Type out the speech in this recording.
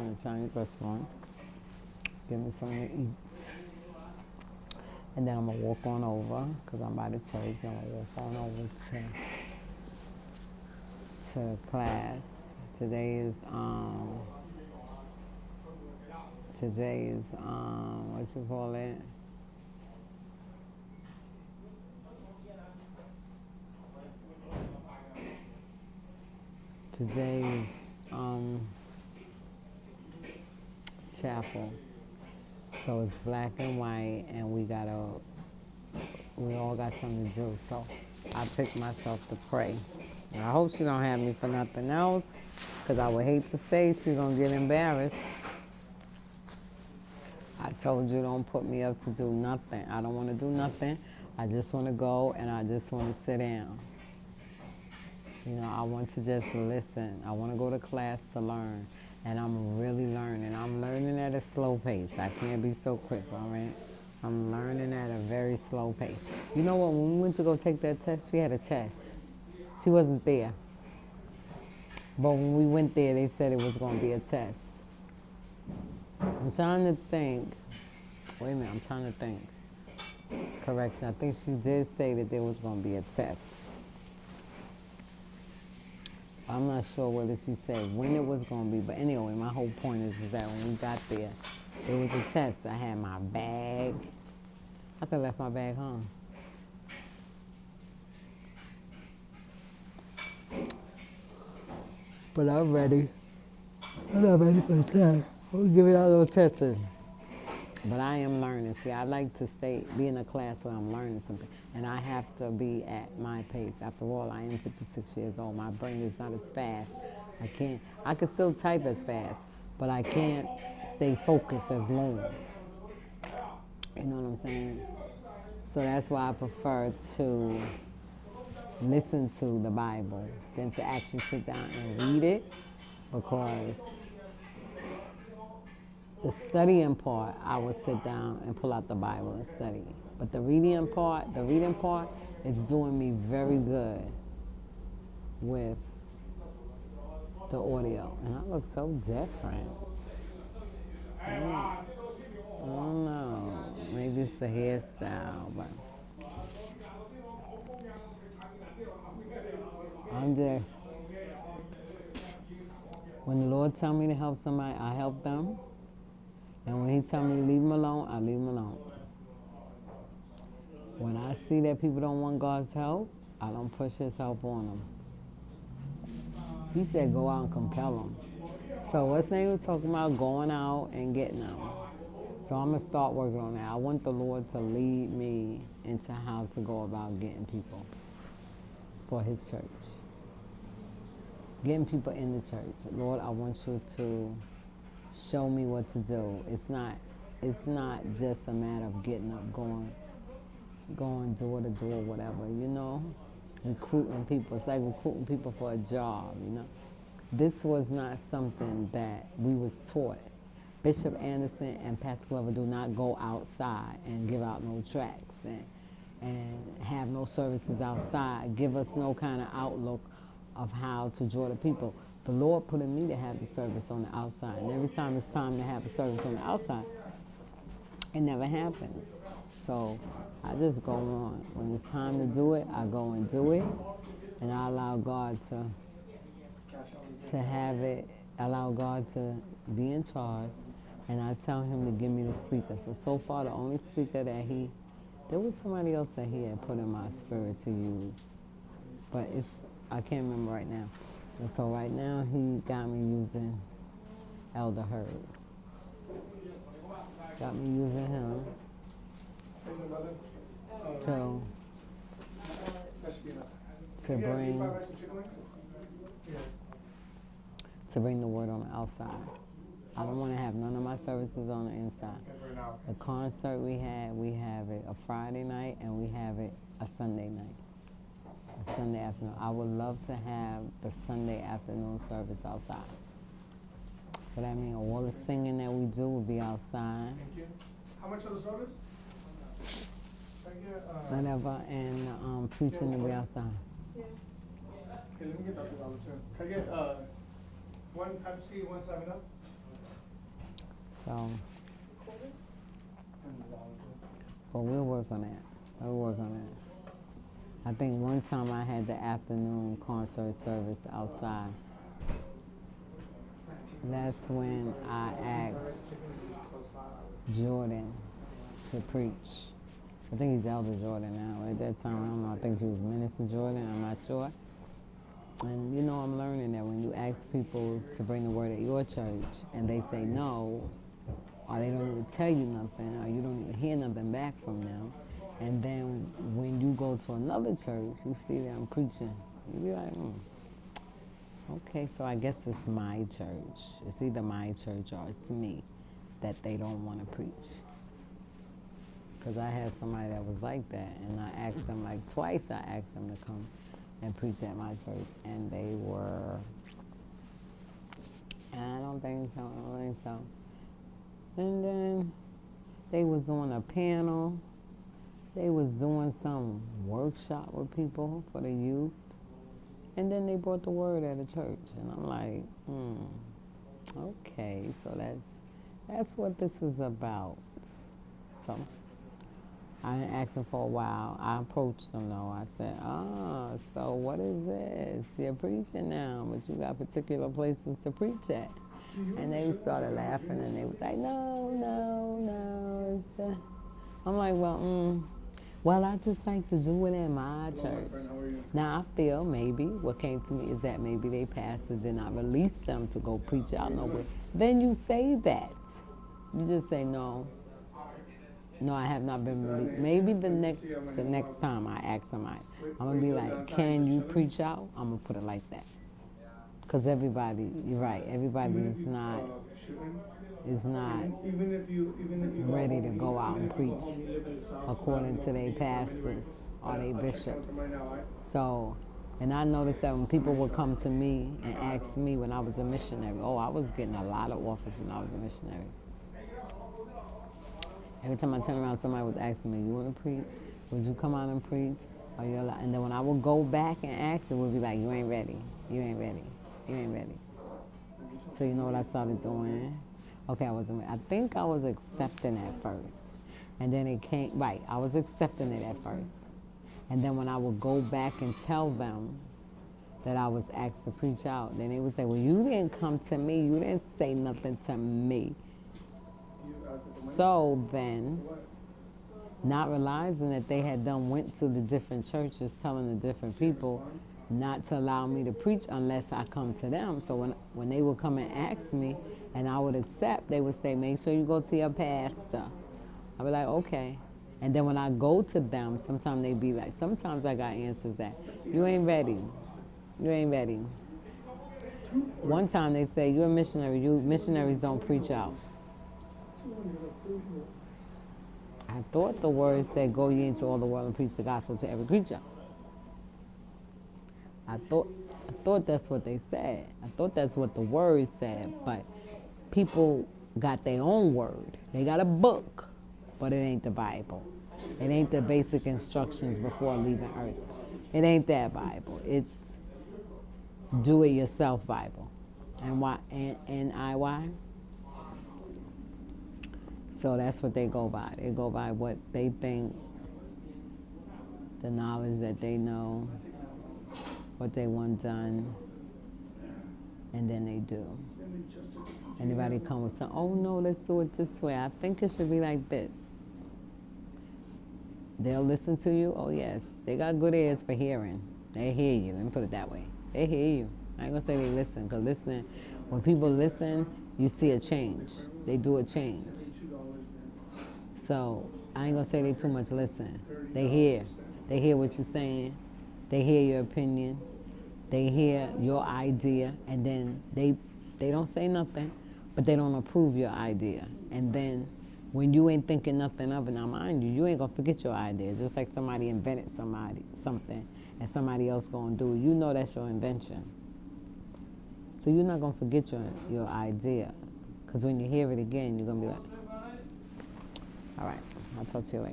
in a Chinese restaurant, get me something to eat. And then I'm going to walk on over, because I'm by the church, I'm going to walk on over to class. Today is, what you call it? Today's chapel. So it's black and white, and we all got something to do. So I picked myself to pray. And I hope she don't have me for nothing else, because I would hate to say she's going to get embarrassed. I told you don't put me up to do nothing. I don't want to do nothing. I just want to go, and I just want to sit down. You know, I want to just listen. I want to go to class to learn, and I'm really learning. I'm learning at a slow pace. I can't be so quick, all right? I'm learning at a very slow pace. You know what? When we went to go take that test, she had a test. She wasn't there. But when we went there, they said it was going to be a test. I'm trying to think. Wait a minute, I'm trying to think. Correction, I think she did say that there was going to be a test. I'm not sure whether she said when it was going to be, but anyway, my whole point is that when we got there, it was a test. I had my bag. I could have left my bag home. But I'm ready. I'm not ready for the test. We'll give it out a little testing. But I am learning. See, I like to be in a class where I'm learning something. And I have to be at my pace. After all, I am 56 years old. My brain is not as fast. I can still type as fast, but I can't stay focused as long. You know what I'm saying? So that's why I prefer to listen to the Bible than to actually sit down and read it, because the studying part, I would sit down and pull out the Bible and study. But the reading part is doing me very good with the audio. And I look so different. I don't know. Maybe it's the hairstyle, but I'm just, when the Lord tell me to help somebody, I help them. And when he tell me to leave them alone, I leave them alone. When I see that people don't want God's help, I don't push his help on them. He said go out and compel them. So what's name was talking about going out and getting them. So I'm going to start working on that. I want the Lord to lead me into how to go about getting people for his church. Getting people in the church. Lord, I want you to show me what to do. It's not just a matter of getting up, going door to door, whatever, you know, recruiting people. It's like recruiting people for a job, you know. This was not something that we was taught. Bishop Anderson and Pastor Glover do not go outside and give out no tracts and have no services outside, give us no kind of outlook of how to draw the people. The Lord put in me to have the service on the outside. And every time it's time to have a service on the outside, it never happens. So I just go on. When it's time to do it, I go and do it. And I allow God to have it, allow God to be in charge. And I tell him to give me the speaker. So far, the only speaker that there was somebody else that he had put in my spirit to use. But I can't remember right now. And so right now, he got me using Elder Hurd. Got me using him to bring the word on the outside. I don't want to have none of my services on the inside. The concert we have it a Friday night, and we have it a Sunday night. A Sunday afternoon. I would love to have the Sunday afternoon service outside. So that means all the singing that we do will be outside. Thank you. How much are the sodas? Whatever, and preaching will be outside. Yeah. Okay, let me get that $2 too. Can I get one Pepsi, one 7-Up? So, but we'll work on that. We'll work on that. I think one time I had the afternoon concert service outside. That's when I asked Jordan to preach. I think he's Elder Jordan now. At that time, I don't know. I think he was Minister Jordan. I'm not sure. And you know, I'm learning that when you ask people to bring the word at your church and they say no, or they don't even tell you nothing, or you don't even hear nothing back from them, and then when you go to another church, you see them preaching, you be like, okay, so I guess it's my church. It's either my church or it's me that they don't want to preach. Because I had somebody that was like that, and I asked them, like twice I asked them to come and preach at my church, and they were, I don't think so. And then they was on a panel. They was doing some workshop with people for the youth. And then they brought the word at a church. And I'm like, okay, so that's what this is about. So I didn't ask them for a while. I approached them though. I said, so what is this? You're preaching now, but you got particular places to preach at. And they started laughing and they was like, no. I'm like, well, I just like to do it at my church. Now I feel maybe what came to me is that maybe they pastors did not release them to go preach out nowhere. Then you say that. You just say no, I have not been released. Maybe the next time I ask somebody, I'm gonna be like, can you preach out? I'm gonna put it like that. Because everybody, you're right, everybody is not ready to go out and preach according to their pastors or their bishops. So, and I noticed that when people would come to me and ask me when I was a missionary, I was getting a lot of offers when I was a missionary. Every time I turned around, somebody was asking me, you want to preach? Would you come out and preach? And then when I would go back and ask, it would be like, you ain't ready. So you know what I started doing? Okay, I think I was accepting at first. And then it came, right, I was accepting it at first. And then when I would go back and tell them that I was asked to preach out, then they would say, well, you didn't come to me. You didn't say nothing to me. So then, not realizing that they had went to the different churches telling the different people not to allow me to preach unless I come to them. So when they would come and ask me and I would accept, they would say, make sure you go to your pastor. I'd be like, okay. And then when I go to them, sometimes they be like, sometimes I got answers that, you ain't ready. One time they say, you're a missionary. Missionaries don't preach out. I thought the word said, go ye into all the world and preach the gospel to every creature. I thought that's what they said. I thought that's what the word said, but people got their own word. They got a book, but it ain't the Bible. It ain't the basic instructions before leaving earth. It ain't that Bible. It's do-it-yourself Bible. And why? N-I-Y? So that's what they go by. They go by what they think, the knowledge that they know, what they want done, and then they do. Anybody come with some, oh no, let's do it this way. I think it should be like this. They'll listen to you. Oh yes, they got good ears for hearing. They hear you. Let me put it that way. They hear you. I ain't gonna say they listen, because listening, when people listen, you see a change. They do a change. So I ain't gonna say they too much listen. They hear. They hear what you're saying. They hear your opinion. They hear your idea, and then they don't say nothing, but they don't approve your idea. And then when you ain't thinking nothing of it, now mind you, you ain't gonna forget your idea. Just like somebody invented something, and somebody else gonna do it. You know that's your invention. So you're not gonna forget your idea, because when you hear it again, you're gonna be like, all right, I'll talk to you later.